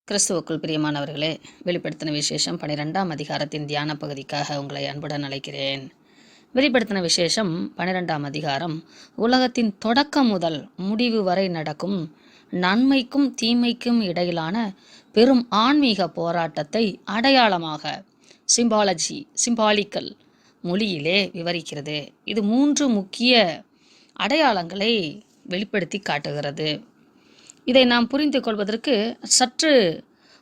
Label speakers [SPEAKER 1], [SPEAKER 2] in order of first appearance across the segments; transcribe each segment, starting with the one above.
[SPEAKER 1] கிறிஸ்துவுக்குள் பிரியமானவர்களே, வெளிப்படுத்தின விசேஷம் 12ஆம் அதிகாரத்தின் தியான பகுதிக்காக உங்களை அன்புடன் அழைக்கிறேன். வெளிப்படுத்தின விசேஷம் 12ஆம் அதிகாரம் உலகத்தின் தொடக்கம் முதல் முடிவு வரை நடக்கும் நன்மைக்கும் தீமைக்கும் இடையிலான பெரும் ஆன்மீக போராட்டத்தை அடையாளமாக சிம்பாலிக்கல் மொழியிலே விவரிக்கிறது. இது 3 முக்கிய அடையாளங்களை வெளிப்படுத்தி காட்டுகிறது. இதை நாம் புரிந்து கொள்வதற்கு சற்று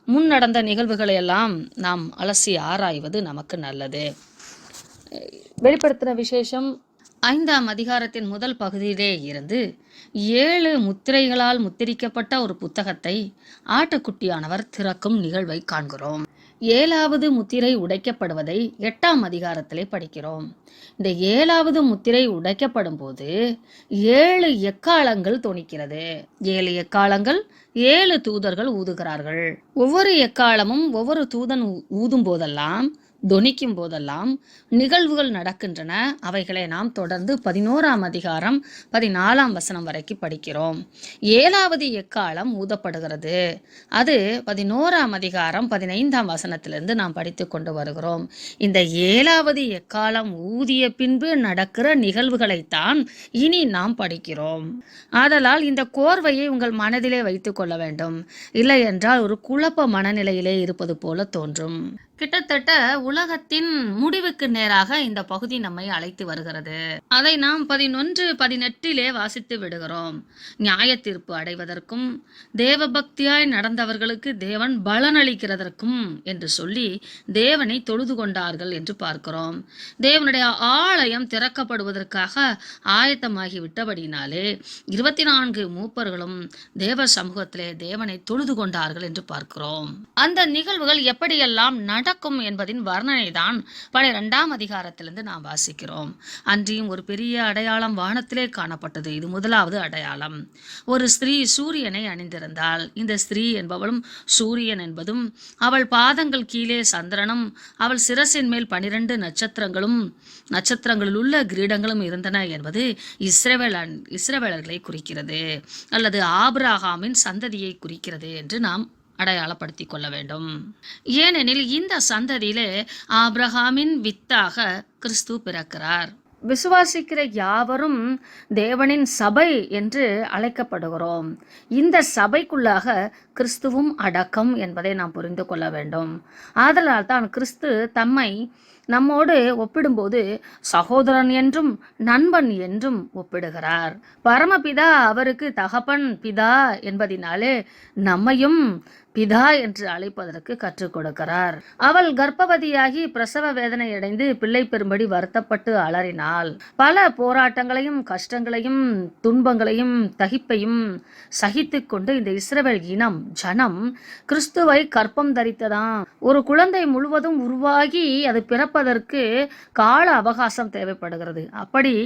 [SPEAKER 1] முன் நடந்த நிகழ்வுகளை எல்லாம் நாம் அலசி ஆராய்வது நமக்கு நல்லது. வெளிப்படுத்தின விசேஷம் 5ஆம் அதிகாரத்தின் முதல் பகுதியிலே இருந்து 7 முத்திரைகளால் முத்திரிக்கப்பட்ட ஒரு புத்தகத்தை ஆட்டுக்குட்டியானவர் திறக்கும் நிகழ்வை காண்கிறோம். 7வது முத்திரை உடைக்கப்படுவதை 8ஆம் அதிகாரத்திலே படிக்கிறோம். இந்த 7வது முத்திரை உடைக்கப்படும் போது 7 எக்காளங்கள் தொனிக்கிறது. 7 எக்காளங்கள் 7 தூதர்கள் ஊதுகிறார்கள். ஒவ்வொரு எக்காலமும் ஒவ்வொரு தூதன் ஊதும் போதெல்லாம் தொனிக்கும் போதெல்லாம் நிகழ்வுகள் நடக்கின்றன. அவைகளை நாம் தொடர்ந்து 11ஆம் அதிகாரம் 14ஆம் வசனம் வரைக்கும் படிக்கிறோம். 7வது எக்காலம் ஊதப்படுகிறது. அது 11ஆம் அதிகாரம் 15ஆம் வசனத்திலிருந்து நாம் படித்து கொண்டு வருகிறோம். இந்த 7வது எக்காலம் ஊதிய பின்பு நடக்கிற நிகழ்வுகளைத்தான் இனி நாம் படிக்கிறோம். ஆதலால் இந்த கோர்வையை உங்கள் மனதிலே வைத்துக் கொள்ள வேண்டும். இல்லை என்றால் ஒரு குழப்ப மனநிலையிலே இருப்பது போல தோன்றும். கிட்டத்தட்ட உலகத்தின் முடிவுக்கு நேராக இந்த பகுதி நம்மை அழைத்து வருகிறது. அதை நாம் 11-18 வாசித்து விடுகிறோம். நியாய தீர்ப்பு அடைவதற்கும் தேவபக்தியாய் நடந்தவர்களுக்கு தேவன் பலனளிக்கிறதற்கும் என்று சொல்லி தேவனை தொழுது கொண்டார்கள் என்று பார்க்கிறோம். தேவனுடைய ஆலயம் திறக்கப்படுவதற்காக ஆயத்தமாகி விட்டபடினாலே 24 மூப்பர்களும் தேவ சமூகத்திலே தேவனை தொழுது கொண்டார்கள் என்று பார்க்கிறோம். அந்த நிகழ்வுகள் எப்படியெல்லாம் நடக்கும் என்பதின் வர்ணனை தான் 12ஆம் அதிகாரத்திலிருந்து நாம் வாசிக்கிறோம். அன்றியும் ஒரு பெரிய அடையாளம் வானத்திலே காணப்பட்டது. இது முதலாவது அடையாளம். ஒரு ஸ்திரீ சூரியனை அணிந்திருந்தாள். இந்த ஸ்திரீ என்பவளும் சூரியன் என்பதும் அவள் பாதங்கள் கீழே சந்திரனும் அவள் சிரசின் மேல் 12 நட்சத்திரங்களில் உள்ள கிரீடங்களும் இருந்தன என்பது இஸ்ரவேலர்களை குறிக்கிறது அல்லது ஆபிரகாமின் சந்ததியை குறிக்கிறது என்று நாம் அடையாளப்படுத்தி கொள்ள வேண்டும். ஏனெனில் இந்த சந்ததியிலே ஆபிரகாமின் வித்தாக கிறிஸ்து பிறக்கிறார். விசுவாசிக்கிற யாவரும் தேவனின் சபை என்று அழைக்கப்படுகிறோம். இந்த சபைக்குள்ளாக கிறிஸ்துவும் அடக்கம் என்பதை நாம் புரிந்து கொள்ள வேண்டும். ஆதலால் தான் கிறிஸ்து தம்மை நம்மோடு ஒப்பிடும்போது சகோதரன் என்றும் நண்பன் என்றும் ஒப்பிடுகிறார். பரமபிதா அவருக்கு தகப்பன் பிதா என்பதினாலே நம்மையும் பிதா என்று அழைப்பதற்கு கற்றுக் கொடுக்கிறார். அவள் கர்ப்பவதியாகி பிரசவ வேதனை அடைந்து பிள்ளை பெறும்படி வருத்தப்பட்டு அலறினாள். பல போராட்டங்களையும் கஷ்டங்களையும் துன்பங்களையும் தகிப்பையும் சகித்து கொண்டு இந்த இஸ்ரவேல் ஜனம் கிறிஸ்துவை கற்பம் தரித்ததாம். ஒரு குழந்தை முழுவதும் உருவாகி அது பிறப்பதற்கு கால அவகாசம் தேவைப்படுகிறது. அப்படி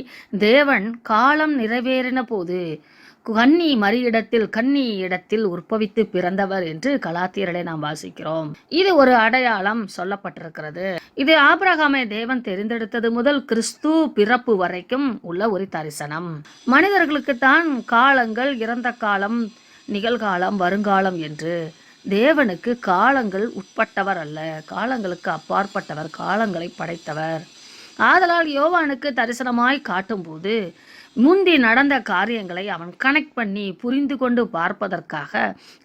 [SPEAKER 1] தேவன் காலம் நிறைவேறின போது கன்னி இடத்தில் உற்பவித்து பிறந்தவர் என்று கலாத்தியர்களை நாம் வாசிக்கிறோம். இது ஒரு அடையாளம் சொல்லப்பட்டிருக்கிறது. இது ஆபிரகாமை தேவன் தெரிந்தெடுத்தது முதல் கிறிஸ்து பிறப்பு வரைக்கும் உள்ள ஒரு தரிசனம். மனிதர்களுக்குத்தான் காலங்கள், இறந்த காலம், நிகழ்காலம், வருங்காலம் என்று. தேவனுக்கு காலங்கள் உட்பட்டவர் அல்ல, காலங்களுக்கு அப்பாற்பட்டவர், காலங்களை படைத்தவர். ஆதலால் யோவானுக்கு தரிசனமாய் காட்டும்போது முந்தி நடந்த காரியங்களை அவன் கனெக்ட் பண்ணி புரிந்து கொண்டு பார்ப்பதற்காக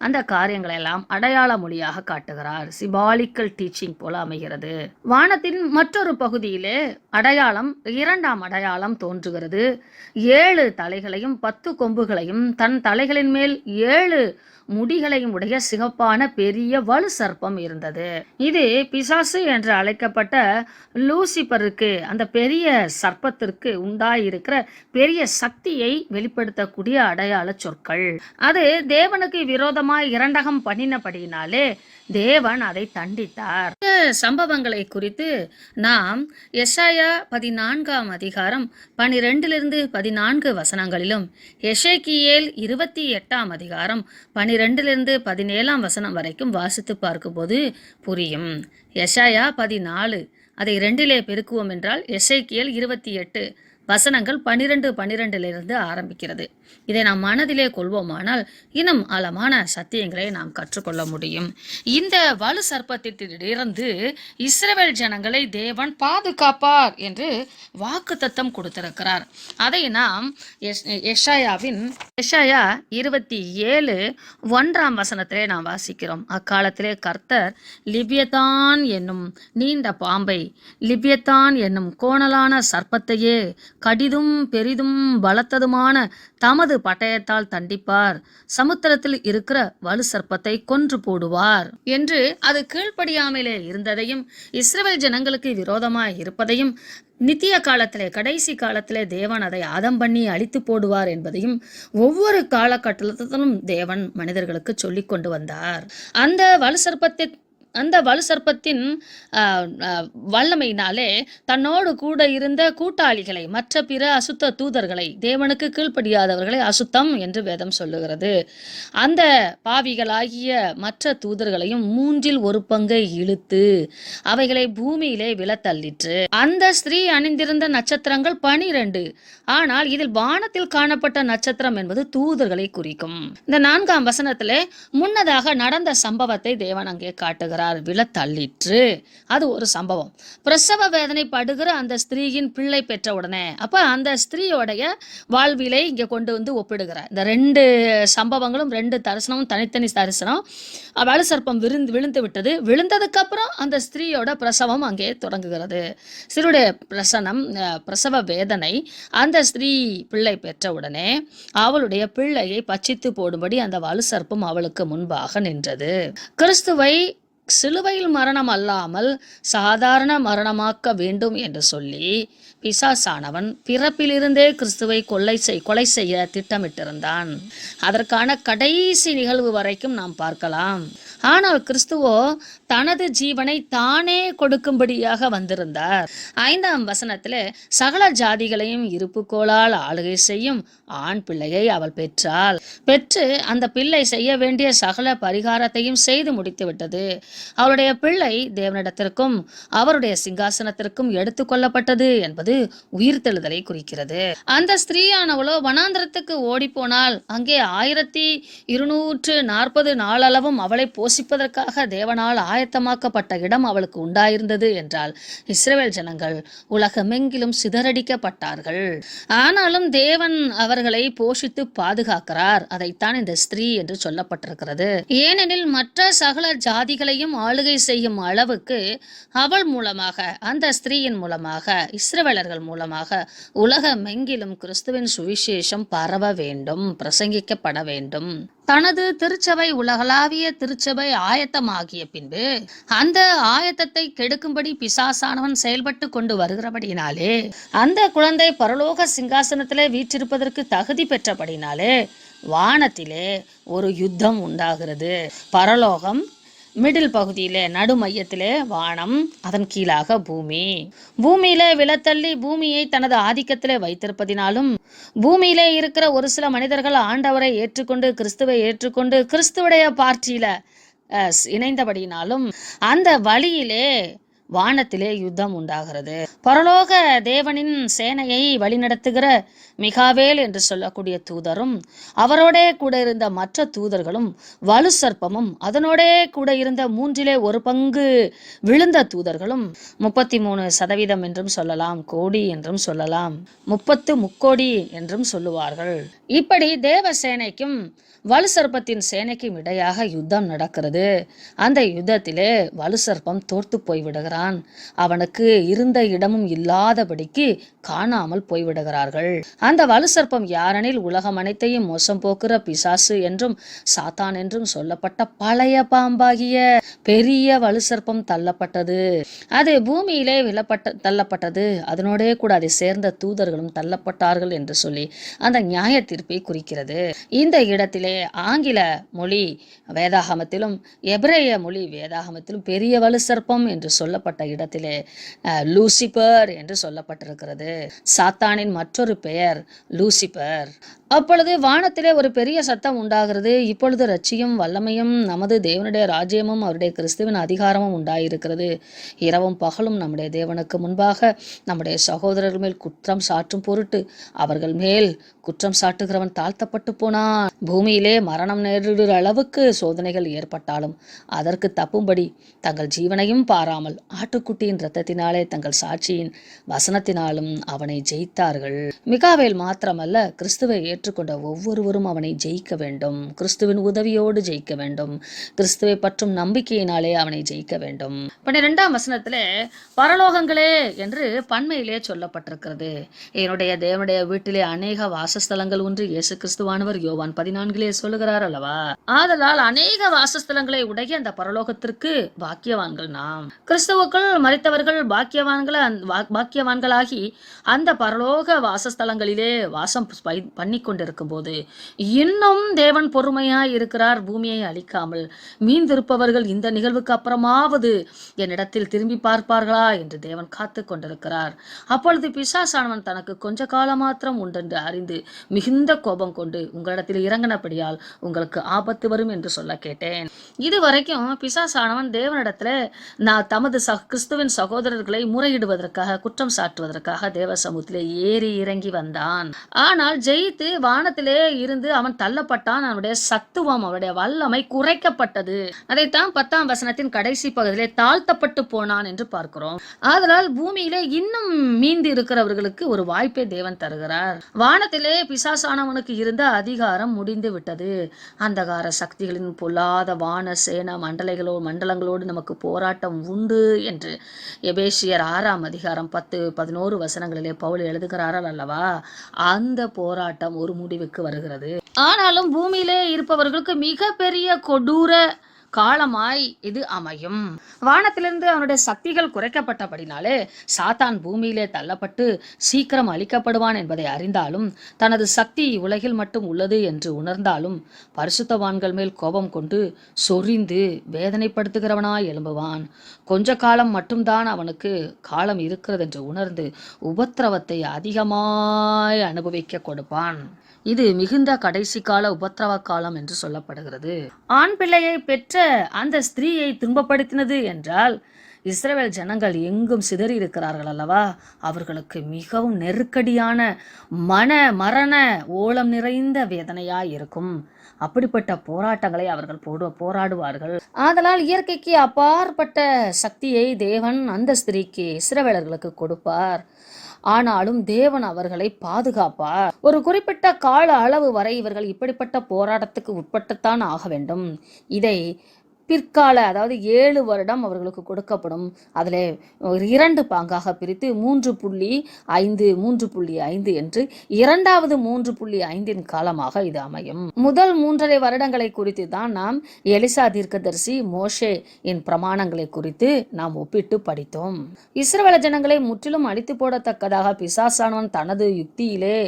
[SPEAKER 1] அந்த காரியங்களை எல்லாம் அடையாள மொழியாக காட்டுகிறார். சிம்பாலிக்கல் டீச்சிங் போல அமைகிறது. வானத்தின் மற்றொரு பகுதியிலே அடையாளம், 2ஆம் அடையாளம் தோன்றுகிறது. 7 தலைகளையும் 10 கொம்புகளையும் தன் தலைகளின் மேல் 7 முடிகளையும் உடைய சிகப்பான பெரிய வலு சர்ப்பம் இருந்தது. இது பிசாசு என்று அழைக்கப்பட்ட லூசிபருக்கு, அந்த பெரிய சர்ப்பத்திற்கு உண்டாயிருக்கிற பெரிய சக்தியை வெளிப்படுத்தக்கூடிய அடையாள சொற்கள். அது தேவனுக்கு விரோதமாய் இரண்டகம் பண்ணினபடியினாலே தேவன் அதை தண்டித்தார். இந்த சம்பவங்களை குறித்து நாம் எசாயா 14ஆம் அதிகாரம் 12-14 வசனங்களிலும் எசேக்கியேல் 28ஆம் அதிகாரம் 12-17 வசனம் வரைக்கும் வாசித்து பார்க்கும்போது புரியும். எசாயா 14 அதை 2 பெருக்குவோம் என்றால் எசேக்கியேல் 28 வசனங்கள் 12:12 ஆரம்பிக்கிறது. இதை நாம் மனதிலே கொள்வோமானால் இன்னும் ஆழமான சத்தியங்களை நாம் கற்றுக்கொள்ள முடியும். இந்த வலு சர்ப்பத்திலிருந்து இஸ்ரவேல் ஜனங்களை தேவன் பாதுகாப்பார் என்று வாக்குத்தத்தம் கொடுத்திருக்கிறார். அதை நாம் எஷாயா 27:1 நாம் வாசிக்கிறோம். அக்காலத்திலே கர்த்தர் லிபியத்தான் என்னும் நீண்ட பாம்பை, லிபியத்தான் என்னும் கோணலான சர்ப்பத்தையே கடிதும் பெரிதும் பலத்ததுமான தமது பட்டயத்தால் தண்டிப்பார், சமுத்திரத்தில் இருக்கிற வலு சர்ப்பத்தை கொன்று போடுவார் என்று அது கீழ்ப்படியாமலே இருந்ததையும் இஸ்ரவேல் ஜனங்களுக்கு விரோதமாய் இருப்பதையும் நித்திய காலத்திலே கடைசி காலத்திலே தேவன் அதை ஆதம் பண்ணி அழித்து போடுவார் என்பதையும் ஒவ்வொரு காலகட்டத்திலும் தேவன் மனிதர்களுக்கு சொல்லி கொண்டு வந்தார். அந்த வலு சர்ப்பத்தின் வல்லமையினாலே தன்னோடு கூட இருந்த கூட்டாளிகளை, மற்ற பிற அசுத்த தூதர்களை, தேவனுக்கு கீழ்ப்படியாதவர்களை அசுத்தம் என்று வேதம் சொல்லுகிறது. அந்த பாவிகளாகிய மற்ற தூதர்களையும் 1/3 இழுத்து அவைகளை பூமியிலே விழத்தள்ளிற்று. அந்த ஸ்திரீ அணிந்திருந்த நட்சத்திரங்கள் 12. ஆனால் இதில் வானத்தில் காணப்பட்ட நட்சத்திரம் என்பது தூதர்களை குறிக்கும். இந்த 4ஆம் வசனத்திலே முன்னதாக நடந்த சம்பவத்தை தேவன் அங்கே காட்டுகிறார். விழத்தள்ளிற்று. அது ஒரு சம்பவம். பிரசவ வேதனை படுகிற அந்த ஸ்திரீயின் பிள்ளை பெற்ற உடனே அப்ப அந்த ஸ்திரீயோடைய வாழ்விலை இங்க கொண்டு வந்து ஒப்பிடுகிறார். இந்த 2 சம்பவங்களும் 2 தரிசனமும் தனித்தனி தரிசனம். வலு சர்ப்பம் விழுந்து விட்டது. விழுந்ததுக்கு அப்புறம் அந்த ஸ்திரீயோட பிரசவம் அங்கே தொடங்குகிறது. ஸ்திரீயுடைய பிரசவ வேதனை, அந்த ஸ்திரீ பிள்ளை பெற்ற உடனே அவளுடைய பிள்ளையை பட்சித்து போடும்படி அந்த வலு சர்ப்பம் அவளுக்கு முன்பாக நின்றது. கிறிஸ்துவை சிலுவையில் மரணம் அல்லாமல் சாதாரண மரணமாக்க வேண்டும் என்று சொல்லி பிசாசானவன் பிறப்பிலிருந்தே கிறிஸ்துவை கொலை செய்ய திட்டமிட்டிருந்தான். அதற்கான கடைசி நிகழ்வு வரைக்கும் நாம் பார்க்கலாம். ஆனால் கிறிஸ்துவோ தனது ஜீவனை தானே கொடுக்கும்படியாக வந்திருந்தார். 5ஆம் வசனத்தில் சகல ஜாதிகளையும் இருப்புக்கோளால் ஆளுகை செய்யும் ஆண் பிள்ளையை அவள் பெற்று அந்த பிள்ளை செய்ய வேண்டிய சகல பரிகாரத்தையும் செய்து முடித்து விட்டது. அவளுடைய பிள்ளை தேவனிடத்திற்கும் அவருடைய சிங்காசனத்திற்கும் எடுத்துக்கொள்ளப்பட்டது என்பது உயிர்த்தெழுதலை குறிக்கிறது. அந்த ஸ்திரீயானவளோ வனாந்திரத்துக்கு ஓடி போனால் அங்கே 1240 நாளளவும் அவளை போஷிப்பதற்காக தேவனால் ஆயத்தமாக்கப்பட்ட இடம் அவளுக்கு உண்டாயிருந்தது என்றால் இஸ்ரவேல் ஜனங்கள் உலகமெங்கிலும் சிதறடிக்கப்பட்டார்கள். ஆனாலும் தேவன் அவர்களை போஷித்து பாதுகாக்கிறார். அதைத்தான் இந்த ஸ்திரீ என்று சொல்லப்பட்டிருக்கிறது. ஏனெனில் மற்ற சகல ஜாதிகளையும் ஆளுகை செய்யும் அளவுக்கு அவள் மூலமாக, அந்த ஸ்திரீயின் மூலமாக, இஸ்ரவேலர்கள் மூலமாக உலகமெங்கிலும் கிறிஸ்துவின் சுவிசேஷம் பரவ வேண்டும், பிரசங்கிக்கப்பட வேண்டும். தனது திருச்சபை, உலகளாவிய திருச்சபை ஆயத்தமாகிய பின்பு அந்த ஆயத்தத்தை கெடுக்கும்படி பிசாசானவன் செயல்பட்டு கொண்டு வருகிறபடினாலே, அந்த குழந்தை பரலோக சிங்காசனத்திலே வீற்றிருப்பதற்கு தகுதி பெற்றபடினாலே வானத்திலே ஒரு யுத்தம் உண்டாகிறது. பரலோகம் மிடில் பகுதியிலே, நடு மையத்திலே வானம், அதன் கீழாக பூமியிலே விழத்தள்ளி பூமியை தனது ஆதிக்கத்திலே வைத்திருப்பதினாலும், பூமியிலே இருக்கிற ஒரு சில மனிதர்கள் ஆண்டவரை ஏற்றுக்கொண்டு கிறிஸ்துவை ஏற்றுக்கொண்டு கிறிஸ்துவுடைய பார்ட்டியில இணைந்தபடினாலும் அந்த வழியிலே வானத்திலே யுத்தம் உண்டாகிறது. பரலோக தேவனின் சேனையை வழிநடத்துகிற மிகாவேல் என்று சொல்லக்கூடிய தூதரும் அவரோட கூட இருந்த மற்ற தூதர்களும் வலு சர்ப்பமும் அதனோடே கூட இருந்த 1/3 விழுந்த தூதர்களும் 33% என்றும் சொல்லலாம், கோடி என்றும் சொல்லலாம், 30 முக்கோடி என்றும் சொல்லுவார்கள். இப்படி தேவ சேனைக்கும் வலு சர்ப்பத்தின் சேனைக்கும் இடையாக யுத்தம் நடக்கிறது. அந்த யுத்தத்திலே வலு சர்ப்பம் தோற்று போய்விடுகிறான். அவனுக்கு இருந்த இடமும் இல்லாதபடிக்கு காணாமல் போய்விடுகிறார்கள். அந்த வலு சர்ப்பம் யாரெனில் உலகம் அனைத்தையும் மோசம் போக்குற பிசாசு என்றும் சாத்தான் என்றும் சொல்லப்பட்ட பழைய பாம்பாகிய பெரிய வலு சர்ப்பம் தள்ளப்பட்டது. அது பூமியிலே தள்ளப்பட்டது. அதனோடே கூட அதை சேர்ந்த தூதர்களும் தள்ளப்பட்டார்கள் என்று சொல்லி அந்த நியாய தீர்ப்பை குறிக்கிறது. இந்த இடத்திலே ஆங்கில மொழி வேதாகமத்திலும் எபிரேய மொழி வேதாகமத்திலும் பெரிய வலு சர்ப்பம் என்று சொல்லப்பட்ட சொல்லப்பட்ட இடத்திலே லூசிபர் என்று சொல்லப்பட்டிருக்கிறது. சாத்தானின் மற்றொரு பெயர் லூசிபர். அப்பொழுது வானத்திலே ஒரு பெரிய சத்தம் உண்டாகிறது. இப்பொழுது ரட்சியும் வல்லமையும் நமது தேவனுடைய ராஜ்யமும் அவருடைய கிறிஸ்துவின் அதிகாரமும் உண்டாயிருக்கிறது. இரவும் பகலும் நம்முடைய தேவனுக்கு முன்பாக நம்முடைய சகோதரர்கள் மேல் குற்றம் சாட்டும் பொருட்டு அவர்கள் மேல் குற்றம் சாட்டுகிறவன் தாழ்த்தப்பட்டு போனான். பூமியிலே மரணம் நேரிடுகிற அளவுக்கு சோதனைகள் ஏற்பட்டாலும் அதற்கு தப்பும்படி தங்கள் ஜீவனையும் பாராமல் ஆட்டுக்குட்டியின் இரத்தத்தினாலே தங்கள் சாட்சியின் வசனத்தினாலும் அவனை ஜெயித்தார்கள். மிகாவேல் மாத்திரமல்ல, கிறிஸ்துவை ஏற்றுக்கொண்ட ஒவ்வொருவரும் அவனை ஜெயிக்க வேண்டும். கிறிஸ்துவின் உதவியோடு ஜெயிக்க வேண்டும். கிறிஸ்துவை பற்றும் நம்பிக்கையினாலே அவனை ஜெயிக்க வேண்டும். 12ஆம் வசனத்திலே பரலோகங்களே என்று பன்மையிலே சொல்லப்பட்டிருக்கிறது. என்னுடைய தேவனுடைய வீட்டிலே அநேக வாசஸ்தலங்கள் ஒன்று இயேசு கிறிஸ்துவானவர் யோவான் 14 சொல்லுகிறார் அல்லவா. ஆதலால் அநேக வாசஸ்தலங்களை உடைய அந்த பரலோகத்திற்கு பாக்கியவான்கள் நாம். கிறிஸ்துவுக்குள் மரித்தவர்கள் பாக்கியவான்களாகி அந்த பரலோக வாசஸ்தலங்களிலே வாசம் பண்ணி கொண்டிருக்கும் போது இன்னும் தேவன் பொறுமையாய் இருக்கிறார். பூமியை அழிக்காமல் மீந்திருப்பவர்கள் இந்த நிகழ்வுக்கு அப்புறமாவது என்னிடத்தில் திரும்பி பார்ப்பார்களா என்று தேவன் காத்து கொண்டிருக்கிறார். அப்பொழுது பிசாசானவன் தனக்கு கொஞ்ச காலம் மாத்திரம் உண்டென்று அறிந்து மிகுந்த கோபம் கொண்டு உங்களிடத்தில் இறங்கினபடியால் உங்களுக்கு ஆபத்து வரும் என்று சொல்ல கேட்டேன். இதுவரைக்கும் பிசாசானவன் தேவனிடத்துல நான் தமது கிறிஸ்துவின் சகோதரர்களை முறையிடுவதற்காக குற்றம் சாட்டுவதற்காக தேவ சமூகத்திலே ஏறி இறங்கி வந்தான். ஆனால் ஜெயித்து வானத்திலே இருந்து அவன் தள்ளப்பட்டான். அவனுடைய சத்துவம், அவனுடைய வல்லமை குறைக்கப்பட்டது. அதைத்தான் 10ஆம் வசனத்தின் கடைசி பகுதியிலே தாழ்த்தப்பட்டு போனான் என்று பார்க்கிறோம். ஆதலால் பூமியிலே இன்னும் மீந்து இருக்கிறவர்களுக்கு ஒரு வாய்ப்பை தேவன் தருகிறார். வானத்திலே பிசாசானவனுக்கு இருந்த அதிகாரம் முடிந்து விட்டது. அந்தகார சக்திகளின் பொல்லாத வான சேன மண்டலங்களோடு நமக்கு போராட்டம் உண்டு என்று எபேசியர் 6ஆம் அதிகாரம் 10-11 வசனங்களிலே பவுல் எழுதுகிறார்கள் அல்லவா. அந்த போராட்டம் ஒரு முடிவுக்கு வருகிறது. ஆனாலும் பூமியிலே இருப்பவர்களுக்கு மிக பெரிய கொடூர காலமாய் இது அமையும். வானத்திலிருந்து அவனுடைய சக்திகள் குறைக்கப்பட்டபடினாலே சாத்தான் பூமியிலே தள்ளப்பட்டு சீக்கிரம் அழிக்கப்படுவான் என்பதை அறிந்தாலும் தனது சக்தி உலகில் மட்டும் உள்ளது என்று உணர்ந்தாலும் பரிசுத்தவான்கள் மேல் கோபம் கொண்டு சொரிந்து வேதனைப்படுத்துகிறவனாய் எழும்புவான். கொஞ்ச காலம் மட்டும்தான் அவனுக்கு காலம் இருக்கிறது என்று உணர்ந்து உபத்திரவத்தை அதிகமாய் அனுபவிக்க கொடுப்பான். இது மிகுந்த கடைசி கால உபத்திரவ காலம் என்று சொல்லப்படுகிறது. ஆண் பிள்ளையை பெற்ற அந்த ஸ்திரீயை துன்பப்படுத்தினது என்றால் இஸ்ரவேல் ஜனங்கள் எங்கும் சிதறி இருக்கிறார்கள் அல்லவா. அவர்களுக்கு மிகவும் நெருக்கடியான மரண ஓலம் நிறைந்த வேதனையாய் இருக்கும். அப்படிப்பட்ட போராட்டங்களை அவர்கள் போராடுவார்கள். ஆதலால் இயற்கைக்கு அப்பாற்பட்ட சக்தியை தேவன் அந்த ஸ்திரீக்கு இஸ்ரவேலர்களுக்கு கொடுப்பார். ஆனாலும் தேவன் அவர்களை பாதுகாப்பார். ஒரு குறிப்பிட்ட கால அளவு வரை இவர்கள் இப்படிப்பட்ட போராட்டத்துக்கு உட்பட்டுத்தான் ஆக வேண்டும். இதை பிற்கால, அதாவது 7 வருடம் அவர்களுக்கு கொடுக்கப்படும். அதில் 2 பாங்காக பிரித்து 3.5 என்று இரண்டாவது 3.5 காலமாக இது அமையும். முதல் 3.5 வருடங்களை குறித்து தான் நாம் எலிசா தீர்க்கதரிசி மோசே என் பிரமாணங்களை குறித்து நாம் ஒப்பிட்டு படித்தோம். இஸ்ரவேல் ஜனங்களை முற்றிலும் அழித்து போடத்தக்கதாக பிசாசானவன் தனது யுக்தியிலே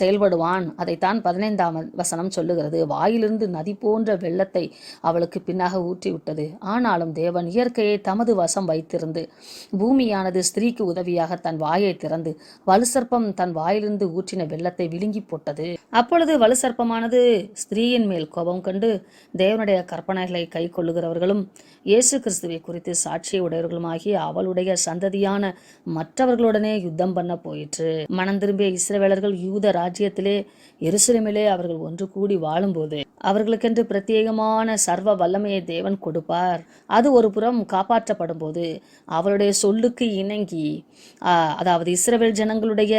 [SPEAKER 1] செயல்படுவான். அதைத்தான் 15ஆம் வசனம் சொல்லுகிறது. வாயிலிருந்து நதி போன்ற வெள்ளத்தை அவளுக்கு பின்னாக விட்டது. ஆனாலும் தேவன் இயற்கையை தமது வசம் வைத்திருந்து பூமியானது ஸ்திரீக்கு உதவியாக தன் வாயை திறந்து வலுசர்ப்பம் தன் வாயிலிருந்து ஊற்றின வெள்ளத்தை விழுங்கி போட்டது. அப்பொழுது வலுசர்ப்பமானது ஸ்திரீயின் மேல் கோபம் கண்டு தேவனுடைய கற்பனைகளை கை கொள்ளுகிறவர்களும் இயேசு கிறிஸ்துவை குறித்து சாட்சியை உடையவர்களுமாகி அவளுடைய சந்ததியான மற்றவர்களுடனே யுத்தம் பண்ண போயிற்று. மனம் திரும்பிய இஸ்ரவேலர்கள் யூத ராஜ்யத்திலே எருசலேமிலே அவர்கள் ஒன்று கூடி வாழும்போது அவர்களுக்கென்று பிரத்யேகமான சர்வ வல்லமையை தேவன் கொடுப்பார். அது ஒரு புறம் காப்பாற்றப்படும் போது அவருடைய சொல்லுக்கு இணங்கி, அதாவது இஸ்ரவேல் ஜனங்களுடைய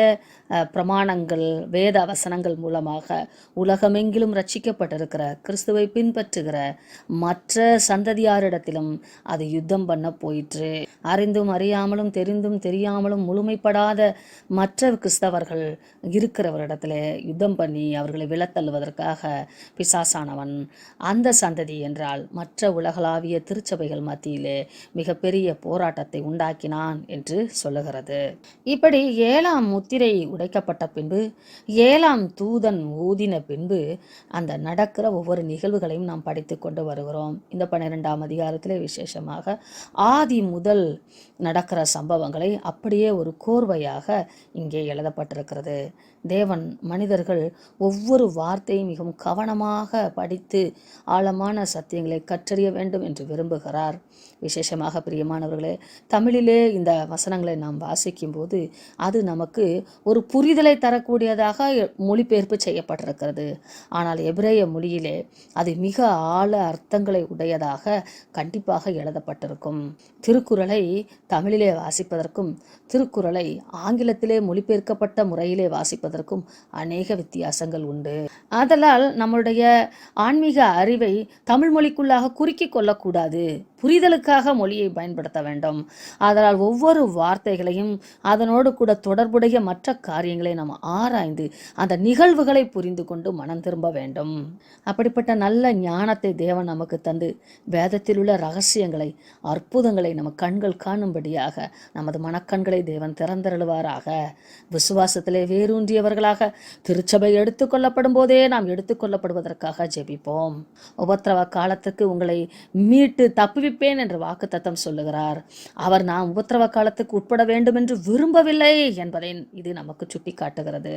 [SPEAKER 1] பிரமாணங்கள் வேத வசனங்கள் மூலமாக உலகமெங்கிலும் ரட்சிக்கப்பட்டிருக்கிற கிறிஸ்துவை பின்பற்றுகிற மற்ற சந்ததியாரிடத்திலும் அது யுத்தம் பண்ண போயிற்று. அறிந்தும் அறியாமலும் தெரிந்தும் தெரியாமலும் முழுமைப்படாத மற்ற கிறிஸ்தவர்கள் இருக்கிறவரிடத்துல யுத்தம் பண்ணி அவர்களை விலத்தள்ளுவதற்காக பிசாசானவன் அந்த சந்ததி என்றால் மற்ற உலகளாவிய திருச்சபைகள் மத்தியிலே மிகப்பெரிய போராட்டத்தை உண்டாக்கினான் என்று சொல்லுகிறது. இப்படி 7ஆம் முத்திரை உடைக்கப்பட்ட பின்பு 7ஆம் தூதன் ஊதின பின்பு அந்த நடக்கிற ஒவ்வொரு நிகழ்வுகளையும் நாம் படித்து கொண்டு வருகிறோம். இந்த 12ஆம் அதிகாரத்திலே விசேஷமாக ஆதி முதல் நடக்கிற சம்பவங்களை அப்படியே ஒரு கோர்வையாக இங்கே எழுதப்பட்டிருக்கிறது. தேவன் மனிதர்கள் ஒவ்வொரு வார்த்தையும் மிகவும் கவனமாக படித்து ஆழமான சத்தியங்களை கற்றறிய வேண்டும் என்று விரும்புகிறார். விசேஷமாக பிரியமானவர்களே, தமிழிலே இந்த வசனங்களை நாம் வாசிக்கும் போது அது நமக்கு ஒரு புரிதலை தரக்கூடியதாக மொழிபெயர்ப்பு செய்யப்பட்டிருக்கிறது. ஆனால் எபிரேய மொழியிலே அது மிக ஆழ அர்த்தங்களை உடையதாக கண்டிப்பாக எழுதப்பட்டிருக்கும். திருக்குறளை தமிழிலே வாசிப்பதற்கும் திருக்குறளை ஆங்கிலத்திலே மொழிபெயர்க்கப்பட்ட முறையிலே வாசிப்பதற்கும் அநேக வித்தியாசங்கள் உண்டு. ஆதலால் நம்முடைய ஆன்மீக அறிவை தமிழ் மொழிக்குள்ளாக குறுக்கி கொள்ளக்கூடாது. புரிதலுக்காக மொழியை பயன்படுத்த வேண்டும். ஆதலால் ஒவ்வொரு வார்த்தைகளையும் அதனோடு கூட தொடர்புடைய மற்ற காரியங்களை நாம் ஆராய்ந்து அந்த நிகழ்வுகளை புரிந்து கொண்டு மனம் திரும்ப வேண்டும். அப்படிப்பட்ட நல்ல ஞானத்தை தேவன் நமக்கு தந்து வேதத்தில் உள்ள ரகசியங்களை அற்புதங்களை நம்ம கண்கள் காணும்படியாக நமது மனக்கண்களை தேவன் திறந்தருளுவாராக. விசுவாசத்திலே வேரூன்றியவர்களாக திருச்சபை எடுத்துக்கொள்ளப்படும் போதே நாம் எடுத்துக்கொள்ளப்படுவதற்காக ஜெபிப்போம். உபத்திரவ காலத்துக்கு உங்களை மீட்டு தப்புவிப்பேன் என்று வாக்குத்தத்தம் சொல்லுகிறார். அவர் நாம் உபத்திரவ காலத்துக்கு உட்பட வேண்டும் என்று விரும்பவில்லை என்பதை இது நமக்கு சுட்டி காட்டுகிறது.